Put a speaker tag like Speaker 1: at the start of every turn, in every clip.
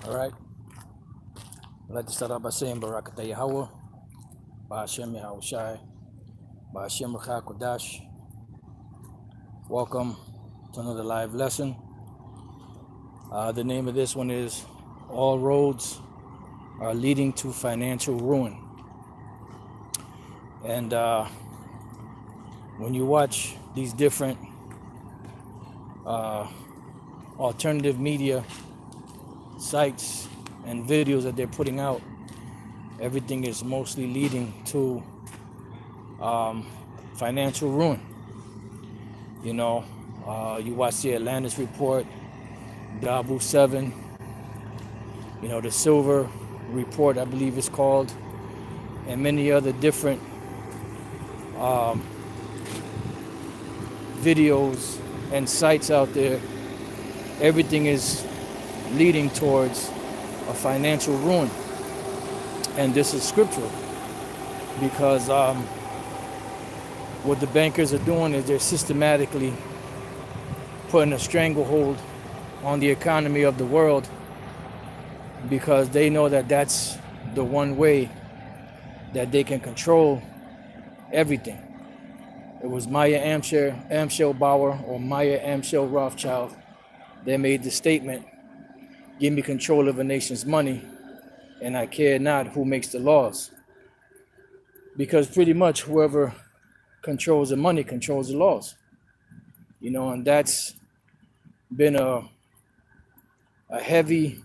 Speaker 1: All right. I'd like to start out by saying Barakatah Yahweh, Ba'ashem Yahushai, Ba'ashem Rachah Kodash. Welcome to another live lesson. The name of this one is All Roads Are Leading to Financial Ruin. And when you watch these different alternative media sites and videos that they're putting out, everything is mostly leading to financial ruin. You know, you watch the Atlantis report, Dabu 7, you know, the Silver report, I believe it's called, and many other different videos and sites out there. Everything is leading towards a financial ruin. And this is scriptural because what the bankers are doing is they're systematically putting a stranglehold on the economy of the world because they know that that's the one way that they can control everything. It was Maya Amschel Bauer or Maya Amschel Rothschild. They made the statement, "Give me control of a nation's money, and I care not who makes the laws." Because pretty much whoever controls the money controls the laws. You know, and that's been a heavy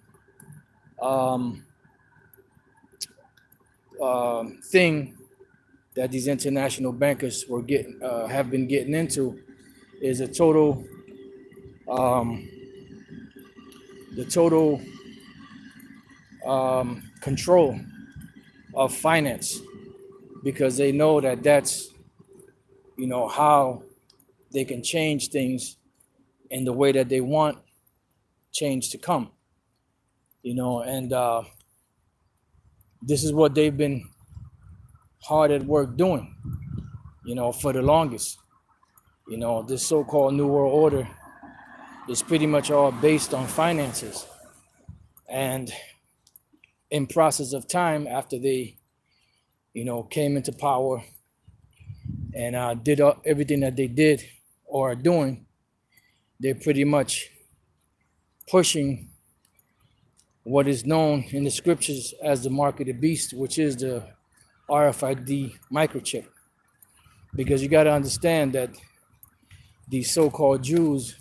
Speaker 1: thing that these international bankers were have been getting into, is the total control of finance, because they know that that's, you know, how they can change things in the way that they want change to come. You know, and this is what they've been hard at work doing, you know, for the longest. You know, this so-called New World Order is pretty much all based on finances. And in process of time, after they, you know, came into power and did everything that they did or are doing, they're pretty much pushing what is known in the scriptures as the mark of the beast, which is the RFID microchip. Because you got to understand that these so-called Jews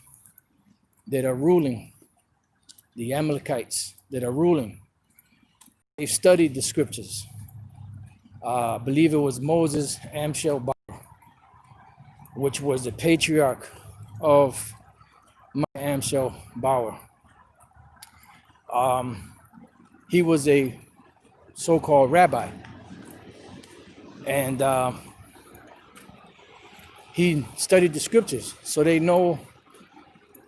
Speaker 1: that are ruling, the Amalekites that are ruling, they've studied the scriptures. I believe it was Moses Amschel Bauer, which was the patriarch of Amschel Bauer. He was a so-called rabbi, and he studied the scriptures, so they know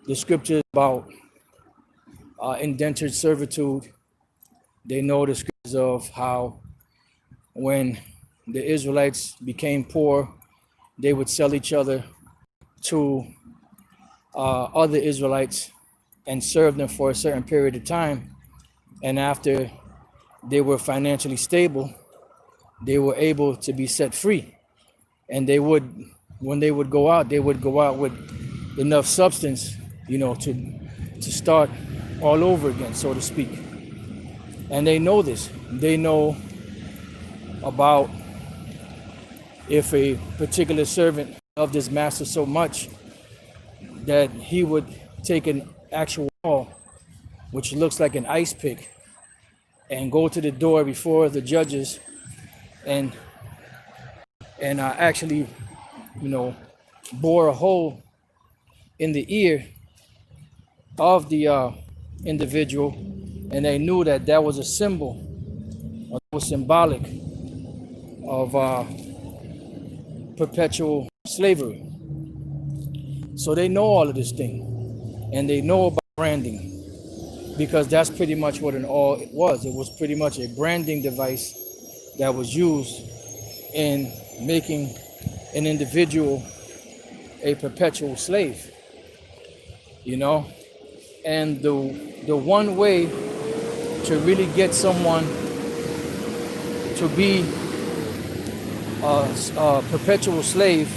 Speaker 1: the scriptures about indentured servitude. They know the scriptures of how when the Israelites became poor, they would sell each other to other Israelites and serve them for a certain period of time. And after they were financially stable, they were able to be set free. And they would, when they would go out, with enough substance, you know, to start all over again, so to speak. And they know this. They know about if a particular servant loved his master so much that he would take an actual ball, which looks like an ice pick, and go to the door before the judges and actually, you know, bore a hole in the ear of the individual, and they knew that that was a symbol, or was symbolic of perpetual slavery. So they know all of this thing, and they know about branding, because that's pretty much what it was. It was pretty much a branding device that was used in making an individual a perpetual slave, you know. And the one way to really get someone to be a perpetual slave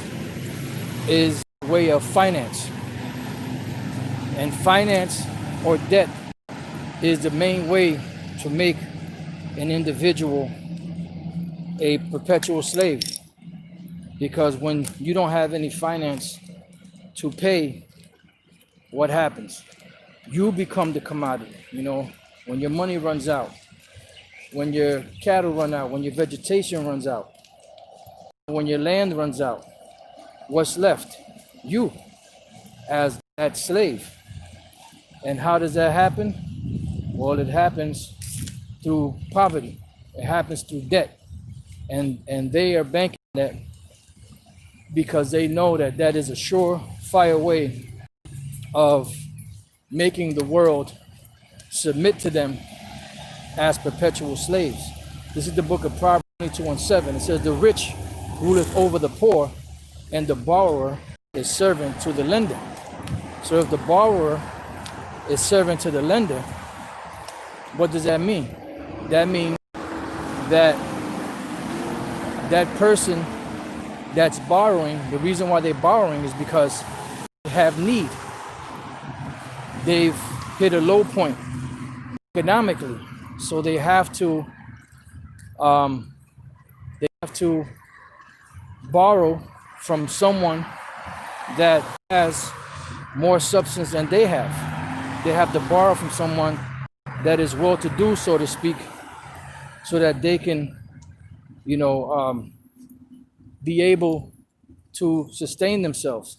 Speaker 1: is a way of finance. And finance or debt is the main way to make an individual a perpetual slave. Because when you don't have any finance to pay, what happens? You become the commodity. You know, when your money runs out, when your cattle run out, when your vegetation runs out, when your land runs out, what's left? You as that slave. And how does that happen? Well, it happens through poverty. It happens through debt. And they are banking that because they know that that is a surefire way of making the world submit to them as perpetual slaves. This is the book of Proverbs 22:7. It says, the rich ruleth over the poor, and the borrower is servant to the lender. So if the borrower is servant to the lender, what does that mean? That means that that person that's borrowing, the reason why they're borrowing is because they have need. They've hit a low point economically, so they have to borrow from someone that has more substance than they have. They have to borrow from someone that is well-to-do, so to speak, so that they can, be able to sustain themselves.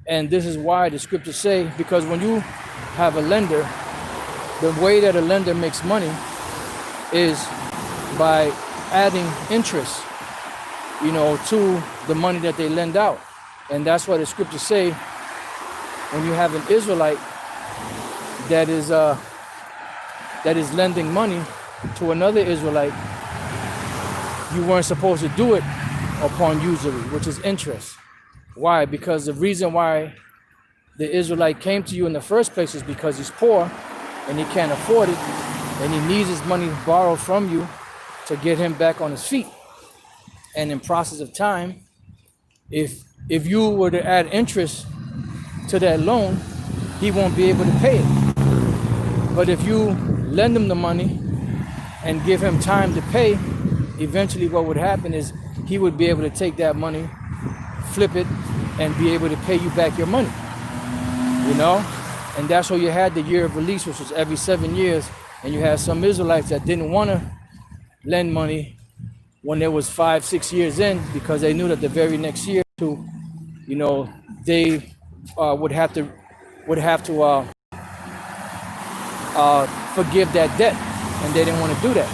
Speaker 1: And this is why the scriptures say, because when you have a lender, the way that a lender makes money is by adding interest, to the money that they lend out. And that's why the scriptures say, when you have an Israelite that is lending money to another Israelite, you weren't supposed to do it upon usury, which is interest. Why? Because the reason why the Israelite came to you in the first place is because he's poor and he can't afford it, and he needs his money borrowed from you to get him back on his feet. And in process of time, if you were to add interest to that loan, he won't be able to pay it. But if you lend him the money and give him time to pay, eventually what would happen is he would be able to take that money, flip it, and be able to pay you back your money. And that's why you had the year of release, which was every 7 years, and you had some Israelites that didn't want to lend money when there was 5-6 years in, because they knew that the very next year they would have to forgive that debt, and they didn't want to do that.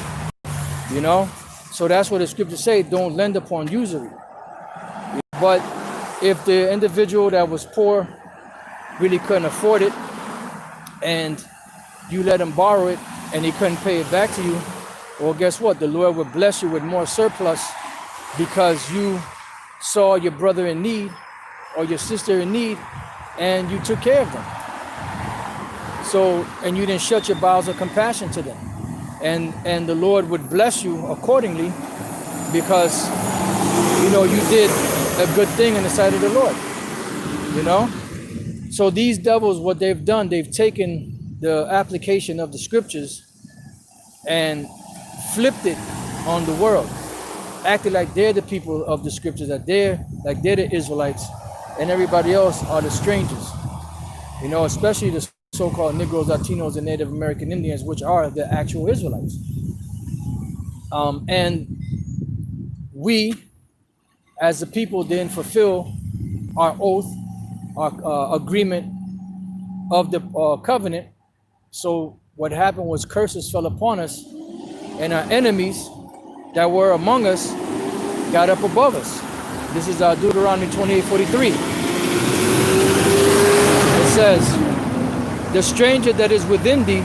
Speaker 1: So that's what the scriptures say, don't lend upon usury. But if the individual that was poor really couldn't afford it, and you let him borrow it and he couldn't pay it back to you, well, guess what? The Lord would bless you with more surplus, because you saw your brother in need or your sister in need and you took care of them. So, and you didn't shut your bowels of compassion to them. And the Lord would bless you accordingly, because, you did a good thing in the sight of the Lord, So these devils, what they've done, they've taken the application of the scriptures and flipped it on the world, acting like they're the people of the scriptures, that they're the Israelites, and everybody else are the strangers, especially the so-called Negroes, Latinos, and Native American Indians, which are the actual Israelites. And we, as the people, didn't fulfill our oath, our agreement of the covenant. So what happened was curses fell upon us, and our enemies that were among us got up above us. This is Deuteronomy 28:43. It says, the stranger that is within thee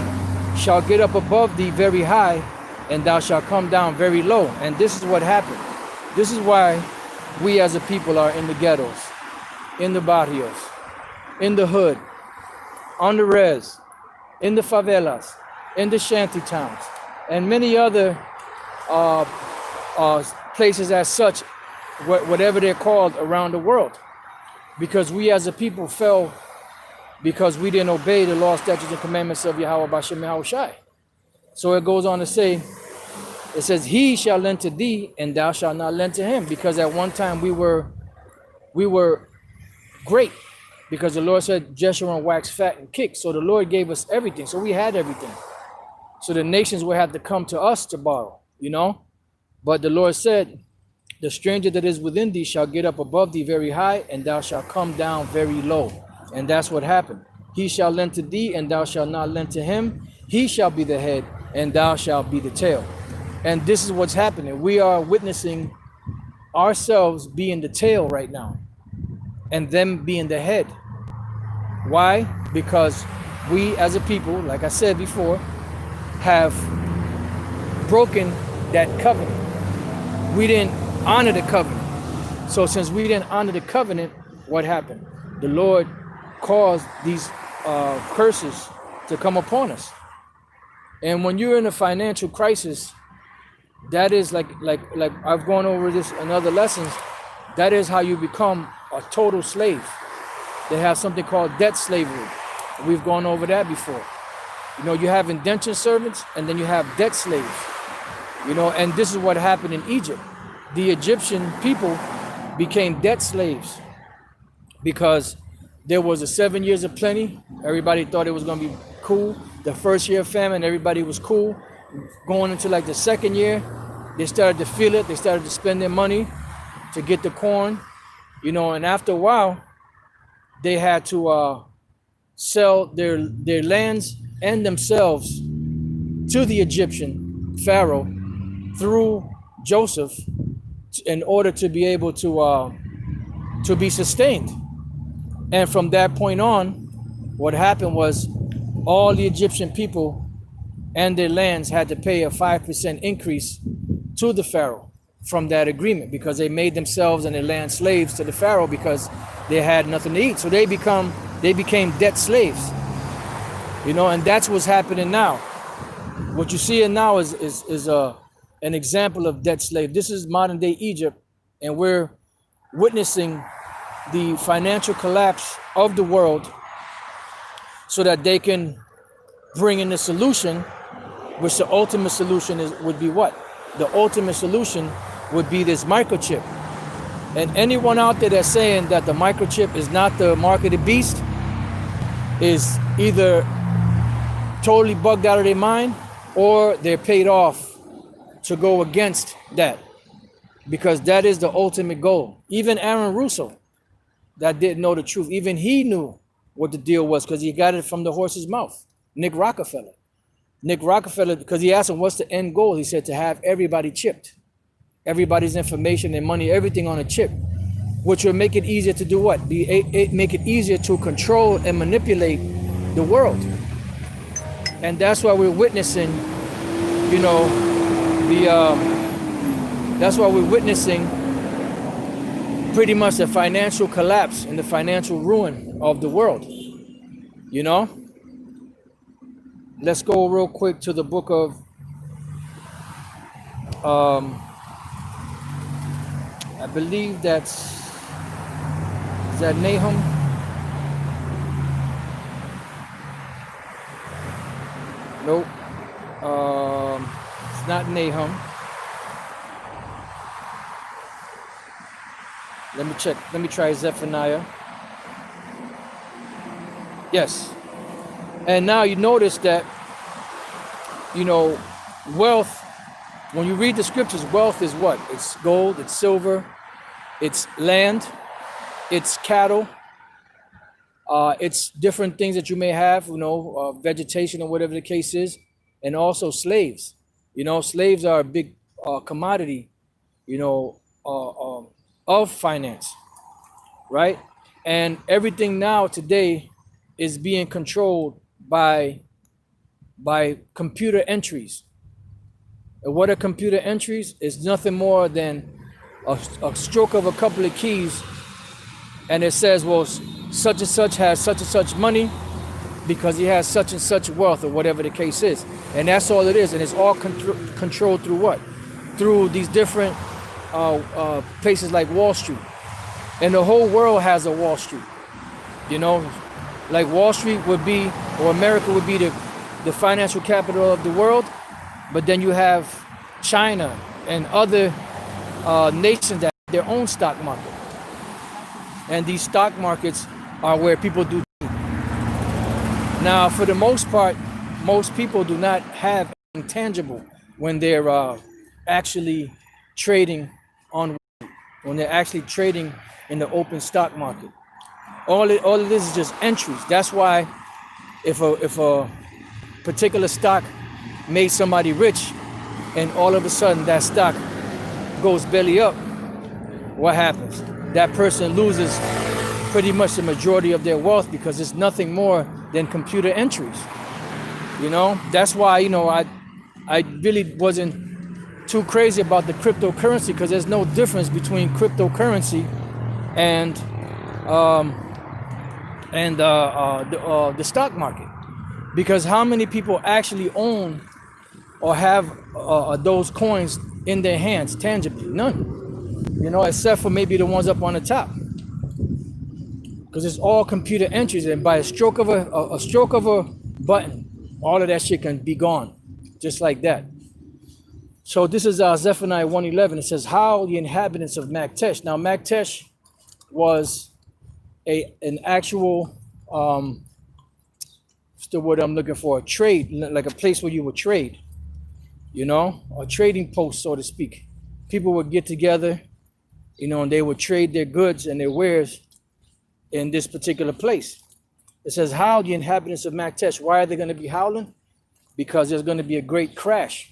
Speaker 1: shall get up above thee very high, and thou shalt come down very low. And this is what happened. This is why we as a people are in the ghettos, in the barrios, in the hood, on the res, in the favelas, in the shanty towns, and many other uh, places as such, whatever they're called around the world, because we as a people fell because we didn't obey the law, statutes, and commandments of Yahweh Bashem Yahushai. So it goes on to say, it says, he shall lend to thee, and thou shalt not lend to him. Because at one time we were great, because the Lord said, Jeshurun wax fat and kick. So the Lord gave us everything. So we had everything. So the nations would have to come to us to borrow, you know. But the Lord said, the stranger that is within thee shall get up above thee very high, and thou shalt come down very low. And that's what happened. He shall lend to thee, and thou shalt not lend to him. He shall be the head, and thou shalt be the tail. And this is what's happening. We are witnessing ourselves being the tail right now, and them being the head. Why? Because we as a people, like I said before, have broken that covenant. We didn't honor the covenant. So since we didn't honor the covenant, what happened? The Lord caused these curses to come upon us. And when you're in a financial crisis, that is like I've gone over this in other lessons, that is how you become a total slave. They have something called debt slavery. We've gone over that before. You know, you have indentured servants, and then you have debt slaves. You know, and this is what happened in Egypt. The Egyptian people became debt slaves because there was a 7 years of plenty. Everybody thought it was going to be cool. The first year of famine, everybody was cool. Going into like the second year, they started to feel it. They started to spend their money to get the corn, you know, and after a while, they had to sell their lands and themselves to the Egyptian Pharaoh through Joseph in order to be able to be sustained. And from that point on, what happened was all the Egyptian people and their lands had to pay a 5% increase to the Pharaoh from that agreement, because they made themselves and their land slaves to the Pharaoh because they had nothing to eat. So they became debt slaves, you know, and that's what's happening now. What you see now is an example of debt slave. This is modern day Egypt, and we're witnessing the financial collapse of the world so that they can bring in the solution, which the ultimate solution would be what? The ultimate solution would be this microchip. And anyone out there that's saying that the microchip is not the mark of the beast is either totally bugged out of their mind, or they're paid off to go against that, because that is the ultimate goal. Even Aaron Russo, that didn't know the truth, even he knew what the deal was, because he got it from the horse's mouth. Nick Rockefeller, because he asked him, what's the end goal? He said to have everybody chipped, everybody's information and money, everything on a chip, which will make it easier to do what? Make it easier to control and manipulate the world. And that's why we're witnessing, you know, that's why we're witnessing pretty much the financial collapse and the financial ruin of the world, you know? Let's go real quick to the book of I believe is that Nahum? Nope. It's not Nahum. Let me check. Let me try Zephaniah. Yes. And now you notice that, you know, wealth, when you read the scriptures, wealth is what? It's gold, it's silver, it's land, it's cattle, it's different things that you may have, you know, vegetation or whatever the case is, and also slaves. You know, slaves are a big commodity, you know, of finance, right? And everything now today is being controlled by computer entries. And what are computer entries? Is nothing more than a stroke of a couple of keys, and it says, well, such and such has such and such money, because he has such and such wealth or whatever the case is. And that's all it is. And it's all controlled through what? Through these different places like Wall Street. And the whole world has a Wall Street. You know, like Wall Street would be, or America would be the financial capital of the world. But then you have China and other nations that have their own stock market. And these stock markets are where people do. Now, for the most part, most people do not have anything tangible when they're actually trading when they're actually trading in the open stock market. All of this is just entries. That's why if a particular stock made somebody rich and all of a sudden that stock goes belly up, what happens? That person loses pretty much the majority of their wealth because it's nothing more than computer entries. You know, that's why, you know, I really wasn't too crazy about the cryptocurrency, because there's no difference between cryptocurrency and the stock market. Because how many people actually own or have those coins in their hands tangibly? None. You know, except for maybe the ones up on the top. Because it's all computer entries, and by a stroke of a button, all of that shit can be gone, just like that. So this is Zephaniah 1:11. It says, "How the inhabitants of Maktesh." Now Maktesh was an actual what's the word I'm looking for? A trade, like a place where you would trade. You know, a trading post, so to speak. People would get together, you know, and they would trade their goods and their wares in this particular place. It says, "How the inhabitants of Maktesh." Why are they going to be howling? Because there's going to be a great crash.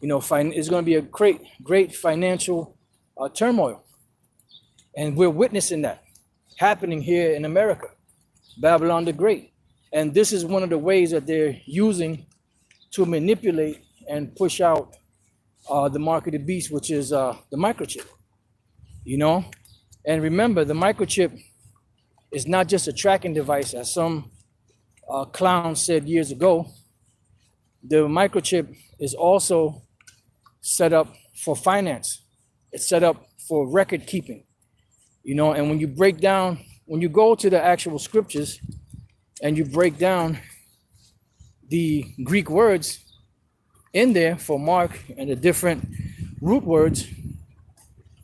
Speaker 1: You know, it's going to be a great financial turmoil. And we're witnessing that happening here in America, Babylon the Great. And this is one of the ways that they're using to manipulate and push out the mark of the beast, which is the microchip. You know, and remember, the microchip is not just a tracking device, as some clown said years ago. The microchip is also set up for finance. It's set up for record keeping. You know, and when you go to the actual scriptures and you break down the Greek words in there for mark and the different root words,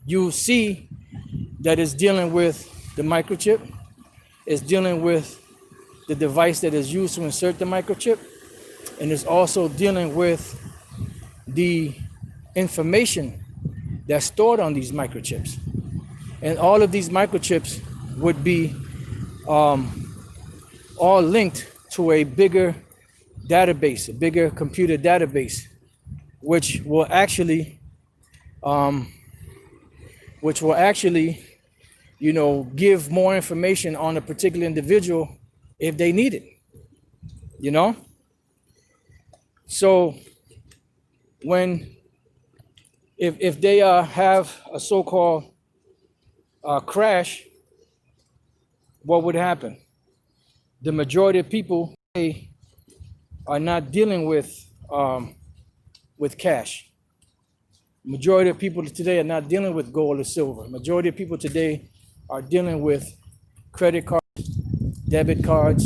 Speaker 1: you see that it's dealing with the microchip. It's dealing with the device that is used to insert the microchip, and it's also dealing with the information that's stored on these microchips. And all of these microchips would be all linked to a bigger database, a bigger computer database, which will actually you know, give more information on a particular individual if they need it, you know? So if they have a so-called crash, what would happen? The majority of people are not dealing with cash. Majority of people today are not dealing with gold or silver. Majority of people today are dealing with credit cards, debit cards,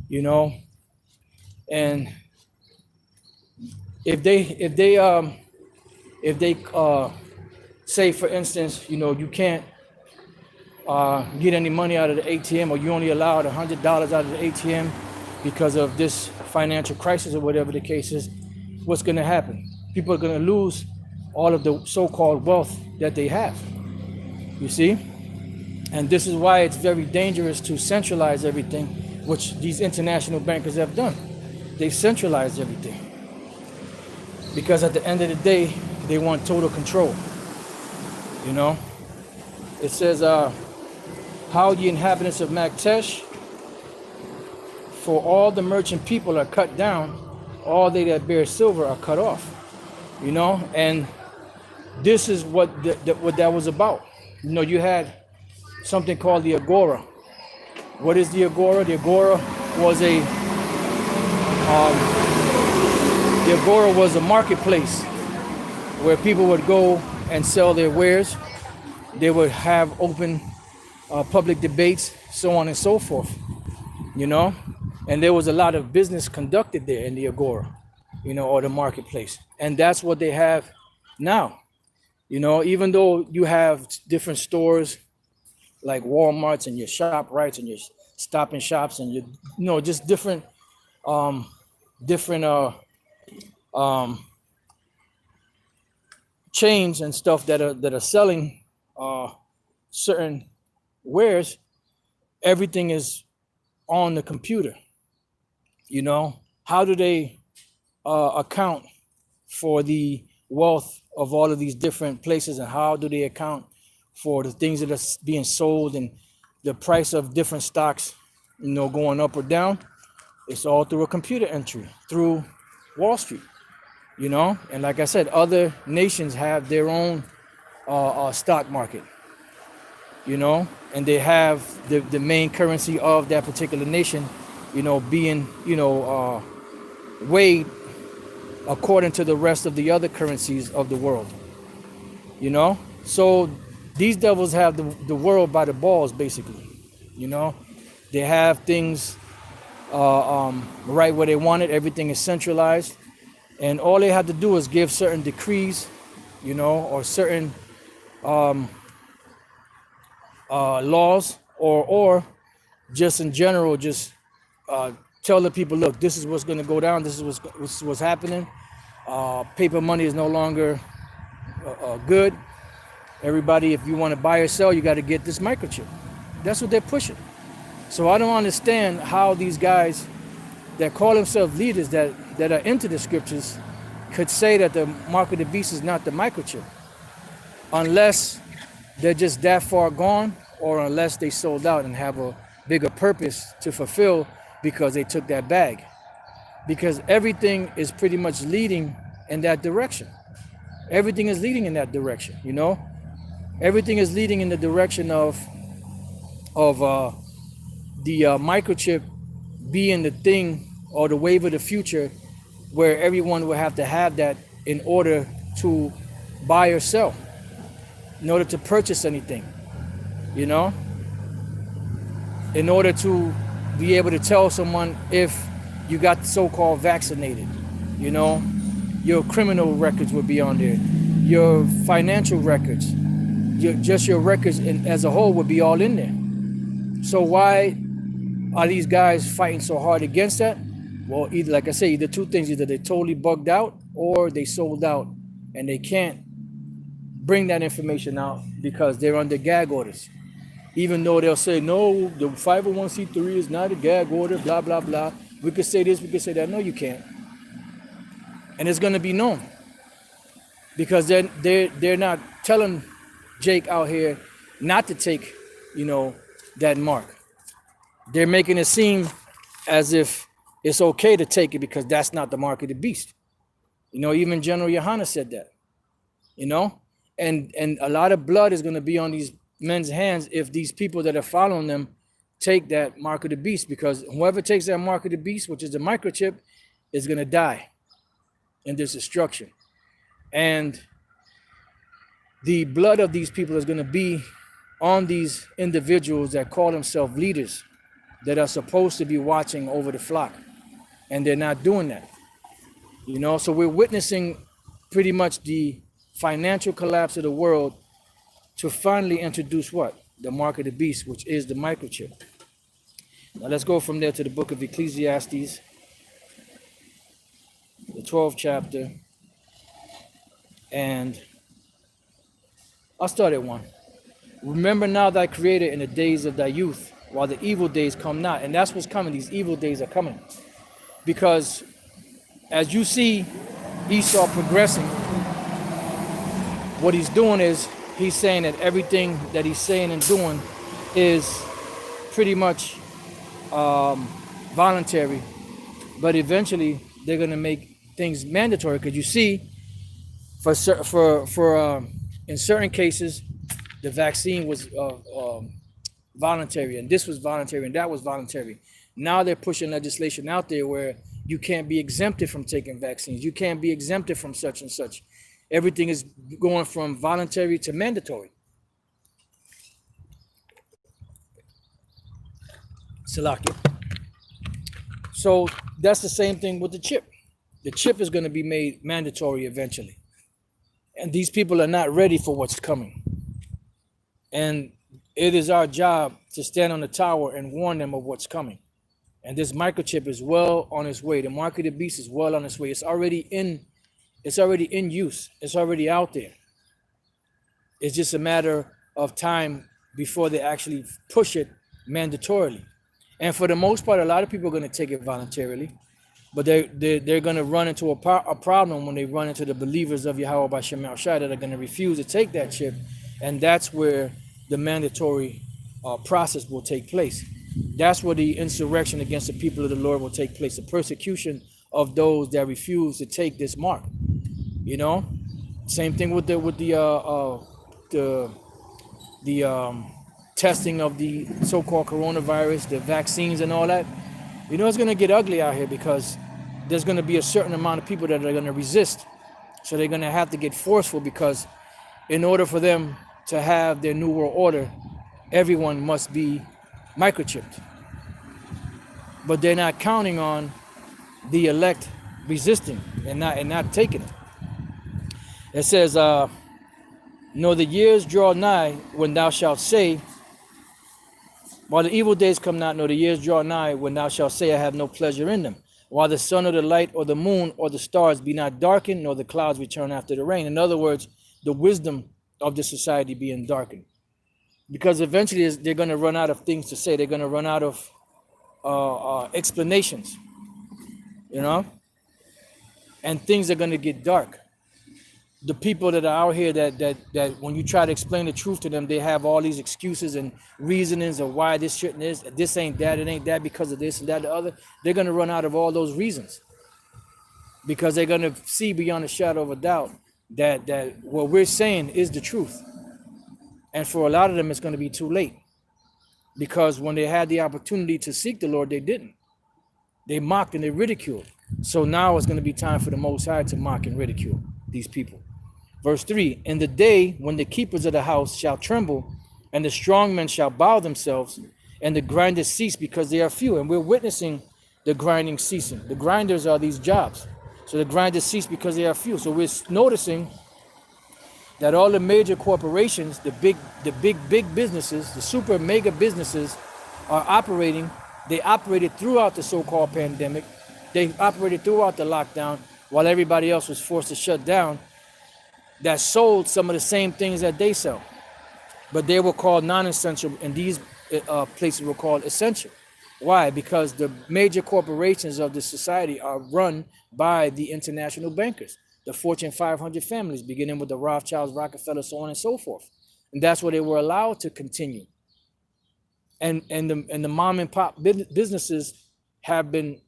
Speaker 1: you know. And if they say, for instance, you know, you can't get any money out of the ATM, or you only allowed $100 out of the ATM because of this financial crisis or whatever the case is, what's going to happen? People are going to lose all of the so-called wealth that they have, you see? And this is why it's very dangerous to centralize everything, which these international bankers have done. They've centralized everything. Because at the end of the day, they want total control, you know? It says, "How the inhabitants of Maktesh, for all the merchant people are cut down, all they that bear silver are cut off," you know? And this is what that was about. You know, you had something called the Agora. What is the Agora? The Agora was the Agora was a marketplace where people would go and sell their wares. They would have open public debates, so on and so forth, you know? And there was a lot of business conducted there in the Agora, you know, or the marketplace. And that's what they have now. You know, even though you have different stores like Walmarts and your ShopRites and your Stop and Shops and your, you know, just different chains and stuff that are selling certain wares, everything is on the computer. You know, how do they account for the wealth of all of these different places, and how do they account for the things that are being sold and the price of different stocks, you know, going up or down? It's all through a computer entry through Wall Street, you know. And like I said, other nations have their own stock market, you know, and they have the main currency of that particular nation, you know, being, you know, weighed according to the rest of the other currencies of the world, you know. So these devils have the world by the balls, basically, you know. They have things right where they want it. Everything is centralized, and all they have to do is give certain decrees, you know, or certain laws, or just in general, just tell the people, look, this is what's going to go down. This is what's happening. Paper money is no longer good. Everybody, if you want to buy or sell, you got to get this microchip. That's what they're pushing. So I don't understand how these guys that call themselves leaders that are into the scriptures could say that the mark of the beast is not the microchip, unless they're just that far gone, or unless they sold out and have a bigger purpose to fulfill because they took that bag. Because everything is pretty much leading in that direction. Everything is leading in that direction, you know. Everything is leading in the direction of the microchip being the thing or the wave of the future, where everyone will have to have that in order to buy or sell, in order to purchase anything, you know, in order to be able to tell someone if you got so-called vaccinated, you know, your criminal records would be on there, your financial records, your records as a whole would be all in there. So why are these guys fighting so hard against that? Well, either, like I say, either two things: either they totally bugged out, or they sold out and they can't bring that information out because they're under gag orders. Even though they'll say, no, the 501c3 is not a gag order, blah, blah, blah. We could say this, we could say that. No, you can't. And it's going to be known, because they're not telling Jake out here not to take, you know, that mark. They're making it seem as if it's okay to take it because that's not the mark of the beast. You know, even General Yohana said that, you know, and a lot of blood is going to be on these men's hands if these people that are following them take that mark of the beast, because whoever takes that mark of the beast, which is the microchip, is going to die in this destruction. And the blood of these people is going to be on these individuals that call themselves leaders, that are supposed to be watching over the flock, and they're not doing that, you know. So we're witnessing pretty much the financial collapse of the world to finally introduce what? The mark of the beast, which is the microchip. Now let's go from there to the book of Ecclesiastes, the 12th chapter, and I'll start at 1. Remember now thy creator in the days of thy youth, while the evil days come not. And that's what's coming. These evil days are coming. Because as you see Esau progressing, what he's doing is he's saying that everything that he's saying and doing is pretty much voluntary. But eventually they're going to make things mandatory. Because you see, in certain cases, the vaccine was voluntary, and this was voluntary, and that was voluntary. Now they're pushing legislation out there where you can't be exempted from taking vaccines. You can't be exempted from such and such. Everything is going from voluntary to mandatory. Salakia. So that's the same thing with the chip. The chip is going to be made mandatory eventually. And these people are not ready for what's coming. And it is our job to stand on the tower and warn them of what's coming. And this microchip is well on its way. The mark of the beast is well on its way. It's already in use. It's already out there. It's just a matter of time before they actually push it mandatorily. And for the most part, a lot of people are going to take it voluntarily, but they're going to run into a problem when they run into the believers of Yahweh B'Shem Shai that are going to refuse to take that chip, and that's where the mandatory process will take place. That's where the insurrection against the people of the Lord will take place. The persecution of those that refuse to take this mark. You know, same thing with the testing of the so-called coronavirus, the vaccines and all that. You know, it's going to get ugly out here because there's going to be a certain amount of people that are going to resist. So they're going to have to get forceful, because in order for them to have their new world order, everyone must be microchipped. But they're not counting on the elect resisting and not taking it. It says, "No, the years draw nigh when thou shalt say, while the evil days come not, no, the years draw nigh when thou shalt say, I have no pleasure in them. While the sun or the light or the moon or the stars be not darkened, nor the clouds return after the rain." In other words, the wisdom of the society being darkened. Because eventually they're going to run out of things to say. They're going to run out of explanations, you know? And things are going to get dark. The people that are out here that when you try to explain the truth to them, they have all these excuses and reasonings of why this shouldn't this ain't that, it ain't that because of this and that, the other. They're going to run out of all those reasons, because they're going to see beyond a shadow of a doubt that what we're saying is the truth. And for a lot of them, it's going to be too late, because when they had the opportunity to seek the Lord, they didn't. They mocked and they ridiculed. So now it's going to be time for the Most High to mock and ridicule these people. Verse 3, "In the day when the keepers of the house shall tremble, and the strong men shall bow themselves, and the grinders cease because they are few." And we're witnessing the grinding ceasing. The grinders are these jobs. So the grinders cease because they are few. So we're noticing that all the major corporations, the big businesses, the super mega businesses are operating. They operated throughout the so-called pandemic. They operated throughout the lockdown while everybody else was forced to shut down, that sold some of the same things that they sell. But they were called non-essential, and these places were called essential. Why? Because the major corporations of the society are run by the international bankers, the Fortune 500 families, beginning with the Rothschilds, Rockefeller, so on and so forth. And that's where they were allowed to continue. And the mom and pop businesses have been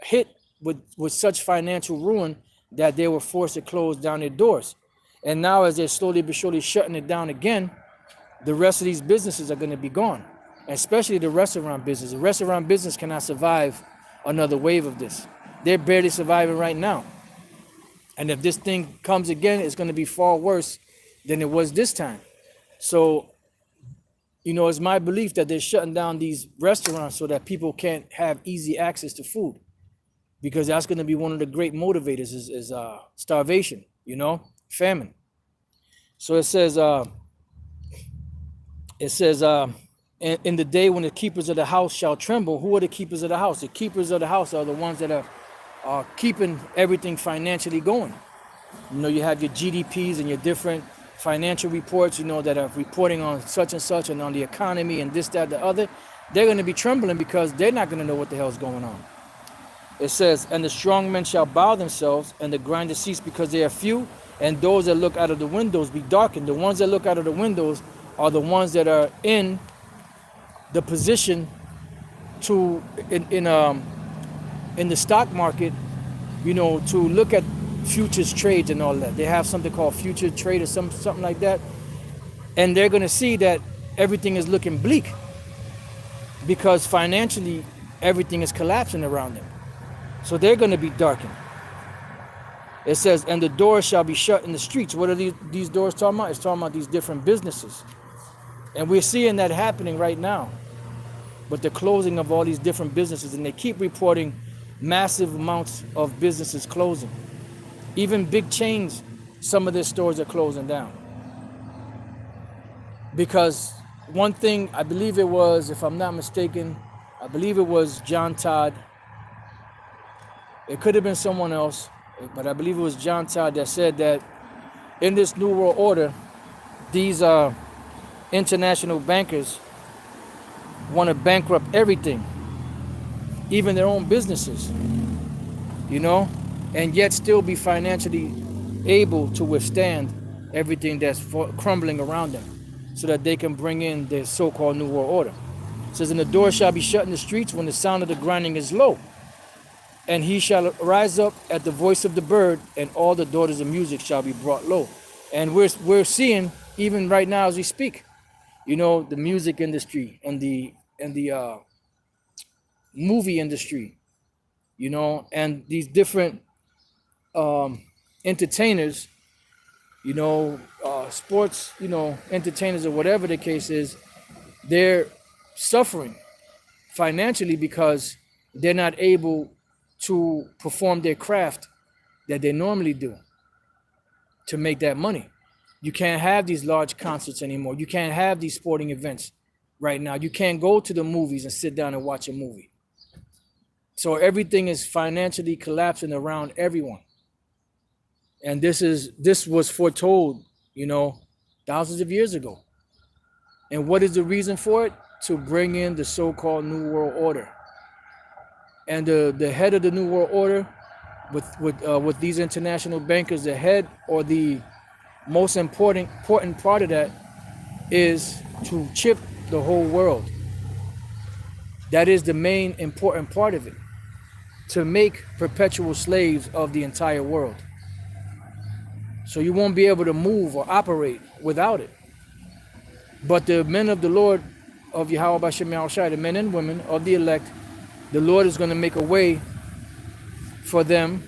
Speaker 1: hit with such financial ruin that they were forced to close down their doors. And now, as they're slowly but surely shutting it down again, the rest of these businesses are going to be gone, especially the restaurant business. The restaurant business cannot survive another wave of this. They're barely surviving right now. And if this thing comes again, it's going to be far worse than it was this time. So, you know, it's my belief that they're shutting down these restaurants so that people can't have easy access to food, because that's going to be one of the great motivators is starvation, you know, famine. So it says, in the day when the keepers of the house shall tremble. Who are the keepers of the house? The keepers of the house are the ones that are keeping everything financially going. You know, you have your GDPs and your different financial reports, you know, that are reporting on such and such and on the economy and this, that, the other. They're going to be trembling because they're not going to know what the hell's going on. It says, "And the strong men shall bow themselves, and the grinders cease because they are few, and those that look out of the windows be darkened." The ones that look out of the windows are the ones that are in the position to in the stock market, you know, to look at futures trades and all that. They have something called future trade or something like that, and they're going to see that everything is looking bleak, because financially everything is collapsing around them. So they're going to be darkened. It says, and the doors shall be shut in the streets. What are these doors talking about? It's talking about these different businesses. And we're seeing that happening right now. But the closing of all these different businesses, and they keep reporting massive amounts of businesses closing. Even big chains, some of their stores are closing down. Because one thing, I believe it was, if I'm not mistaken, I believe it was John Todd. It could have been someone else, but I believe it was John Todd that said that in this New World Order, these international bankers want to bankrupt everything, even their own businesses, you know, and yet still be financially able to withstand everything that's crumbling around them, so that they can bring in the so-called New World Order. It says, and the door shall be shut in the streets when the sound of the grinding is low. And he shall rise up at the voice of the bird, and all the daughters of music shall be brought low. And we're seeing, even right now as we speak, you know, the music industry and the movie industry, you know, and these different entertainers, you know, sports, you know, entertainers or whatever the case is, they're suffering financially because they're not able to perform their craft that they normally do to make that money. You can't have these large concerts anymore. You can't have these sporting events right now. You can't go to the movies and sit down and watch a movie. So everything is financially collapsing around everyone. And this was foretold, you know, thousands of years ago. And what is the reason for it? To bring in the so-called New World Order. And the head of the New World Order, with these international bankers, the head or the most important part of that is to chip the whole world. That is the main important part of it, to make perpetual slaves of the entire world. So you won't be able to move or operate without it. But the men of the Lord of Yahweh B'Shem Yahushai, the men and women of the elect, the Lord is going to make a way for them.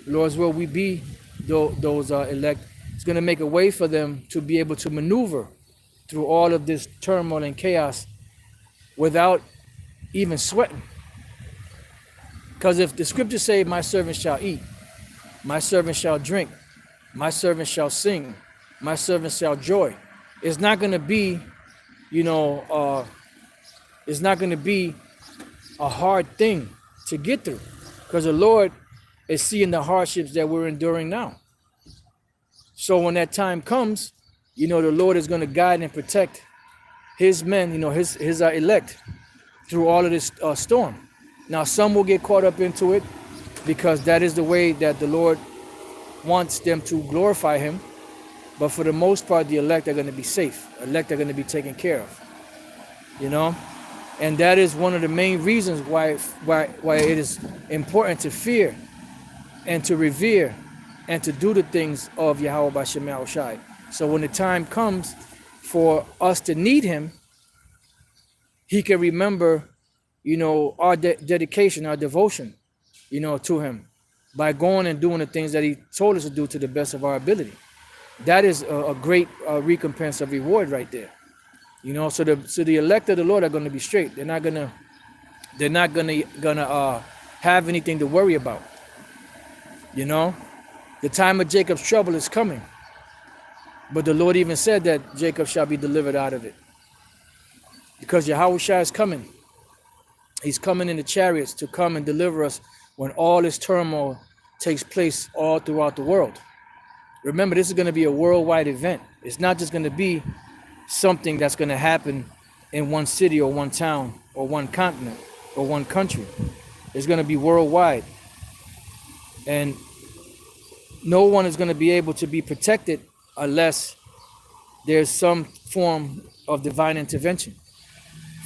Speaker 1: Lord's will we be those elect. It's going to make a way for them to be able to maneuver through all of this turmoil and chaos without even sweating. Because if the scriptures say, my servant shall eat, my servant shall drink, my servant shall sing, my servant shall joy, it's not going to be, you know, it's not going to be a hard thing to get through, because the Lord is seeing the hardships that we're enduring now. So when that time comes, you know, the Lord is going to guide and protect his men, you know, his elect through all of this storm. Now, some will get caught up into it because that is the way that the Lord wants them to glorify him. But for the most part, the elect are going to be safe. Elect are going to be taken care of, you know. And that is one of the main reasons why it is important to fear and to revere and to do the things of Yahweh B'Shem Yahushai. So when the time comes for us to need him, he can remember, you know, our dedication, our devotion, you know, to him by going and doing the things that he told us to do to the best of our ability. That is a great recompense of reward right there. You know, so the elect of the Lord are going to be straight. They're not gonna have anything to worry about. You know, the time of Jacob's trouble is coming, but the Lord even said that Jacob shall be delivered out of it, because Yahushua is coming. He's coming in the chariots to come and deliver us when all this turmoil takes place all throughout the world. Remember, this is going to be a worldwide event. It's not just going to be something that's going to happen in one city or one town or one continent or one country. It's going to be worldwide. And no one is going to be able to be protected unless there's some form of divine intervention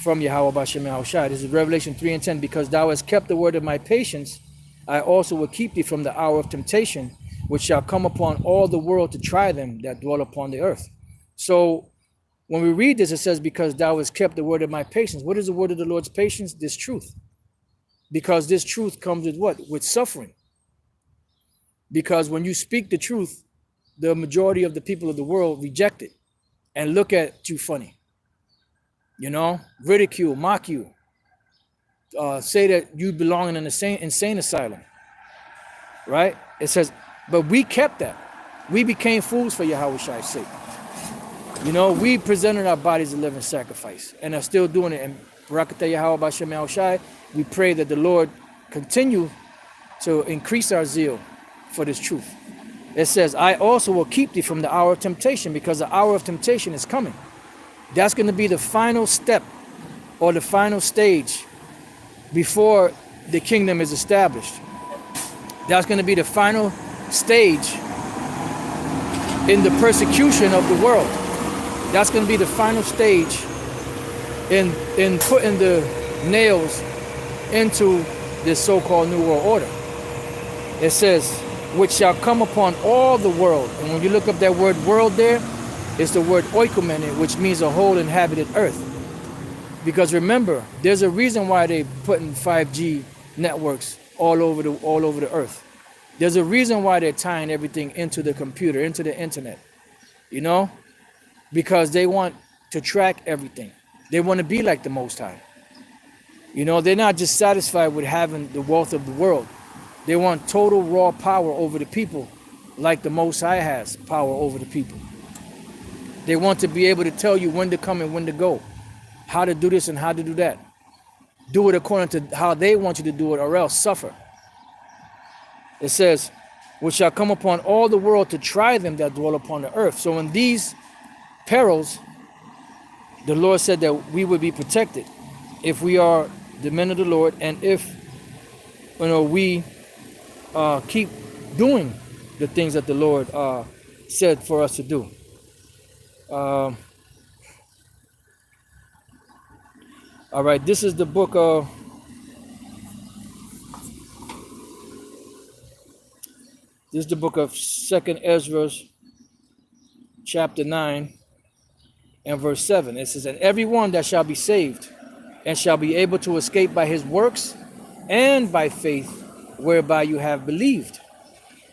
Speaker 1: from Yahweh B'Shem Yahushai. This is Revelation 3:10. Because thou hast kept the word of my patience, I also will keep thee from the hour of temptation, which shall come upon all the world to try them that dwell upon the earth. So when we read this, it says, because thou hast kept the word of my patience. What is the word of the Lord's patience? This truth. because this truth comes with what? With suffering. Because when you speak the truth, the majority of the people of the world reject it and look at you funny, ridicule, mock you, say that you belong in an insane asylum, right? It says, but we kept that. We became fools for Yahweh Shai's sake. We presented our bodies a living sacrifice and are still doing it. And Barakatah Yahweh B'Shem Yahweh Shai, we pray that the Lord continue to increase our zeal for this truth. It says, I also will keep thee from the hour of temptation, because the hour of temptation is coming. That's going to be the final step or the final stage before the kingdom is established. That's going to be the final stage in the persecution of the world. That's going to be the final stage in putting the nails into this so-called New World Order. It says, which shall come upon all the world. And when you look up that word world there, it's the word oikumene, which means a whole inhabited earth. Because remember, there's a reason why they putting 5G networks all over the earth. There's a reason why they're tying everything into the computer, into the internet. Because they want to track everything. They want to be like the Most High. They're not just satisfied with having the wealth of the world. They want total raw power over the people, like the Most High has power over the people. They want to be able to tell you when to come and when to go, how to do this and how to do that. Do it according to how they want you to do it, or else suffer. It says, which shall come upon all the world to try them that dwell upon the earth. So in these perils, the Lord said that we would be protected if we are the men of the Lord, and if we keep doing the things that the Lord said for us to do. All right, this is the book of Second Ezra, chapter 9 and verse 7. It says, and everyone that shall be saved and shall be able to escape by his works and by faith whereby you have believed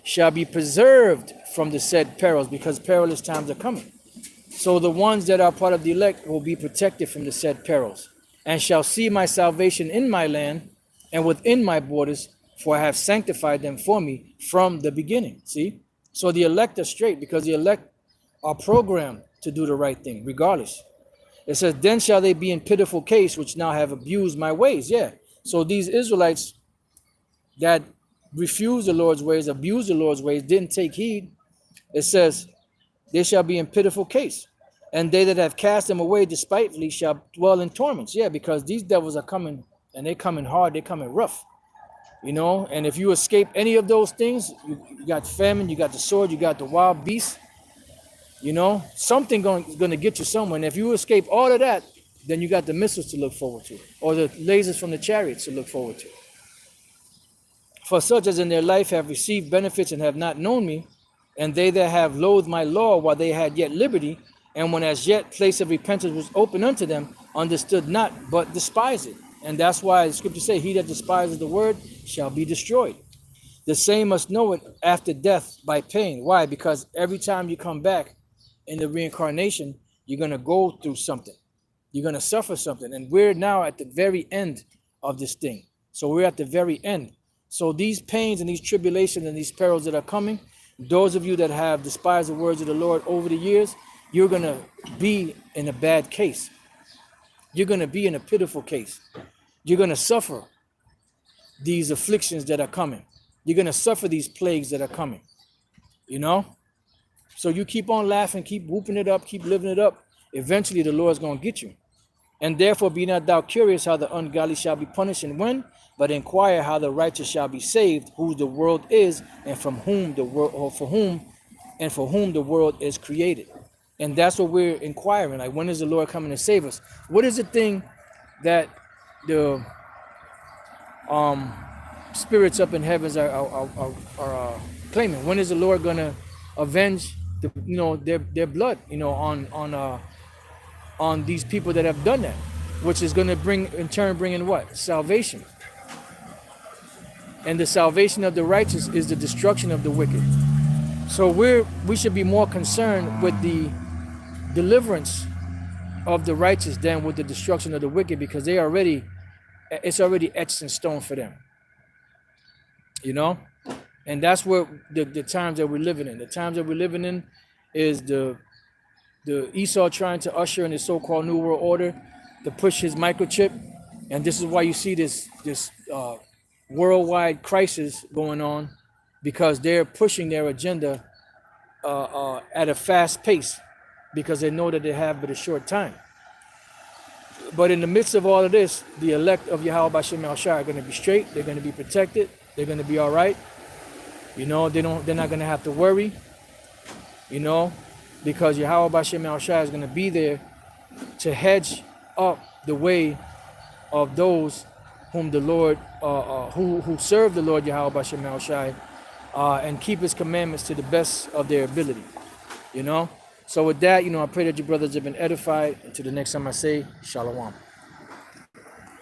Speaker 1: shall be preserved from the said perils, because perilous times are coming. So the ones that are part of the elect will be protected from the said perils, and shall see my salvation in my land and within my borders, for I have sanctified them for me from the beginning. See? So the elect are straight, because the elect are programmed to do the right thing, regardless. It says, then shall they be in pitiful case, which now have abused my ways. Yeah. So these Israelites that refused the Lord's ways, abused the Lord's ways, didn't take heed. It says, they shall be in pitiful case. And they that have cast them away despitefully shall dwell in torments. Yeah, because these devils are coming, and they're coming hard, they're coming rough. And if you escape any of those things, you got famine, you got the sword, you got the wild beast. Something going to get you somewhere. And if you escape all of that, then you got the missiles to look forward to, or the lasers from the chariots to look forward to. For such as in their life have received benefits and have not known me, and they that have loathed my law while they had yet liberty, and when as yet place of repentance was open unto them, understood not, but despised it. And that's why the scripture say, he that despises the word shall be destroyed. The same must know it after death by pain. Why? Because every time you come back in the reincarnation, you're going to go through something. You're going to suffer something. And we're now at the very end of this thing. So we're at the very end. So these pains and these tribulations and these perils that are coming, those of you that have despised the words of the Lord over the years, you're going to be in a bad case. You're going to be in a pitiful case. You're going to suffer these afflictions that are coming. You're going to suffer these plagues that are coming. So you keep on laughing, keep whooping it up, keep living it up. Eventually the Lord's going to get you. And therefore be not thou curious how the ungodly shall be punished and when, but inquire how the righteous shall be saved, whose the world is, and from whom the world, or for whom the world is created. And that's what we're inquiring. Like, when is the Lord coming to save us? What is the thing that the spirits up in heavens are claiming? When is the Lord gonna avenge their blood on these people that have done that, which is going to bring in what? Salvation. And the salvation of the righteous is the destruction of the wicked. So we should be more concerned with the deliverance of the righteous than with the destruction of the wicked, because it's already etched in stone for them. You know? And that's what the times that we're living in. The times that we're living in is the Esau trying to usher in the so-called New World Order to push his microchip. And this is why you see this worldwide crisis going on, because they're pushing their agenda at a fast pace, because they know that they have but a short time. But in the midst of all of this, the elect of Yahweh B'Shem Al-Shai are going to be straight. They're going to be protected. They're going to be all right. You know, they're not going to have to worry, you know, because Yahweh B'Shem Al-Shai is going to be there to hedge up the way of those whom the Lord, who serve the Lord Yahweh B'Shem Al-Shai, and keep his commandments to the best of their ability, you know. So with that, you know, I pray that your brothers have been edified. Until the next time I say, Shalom.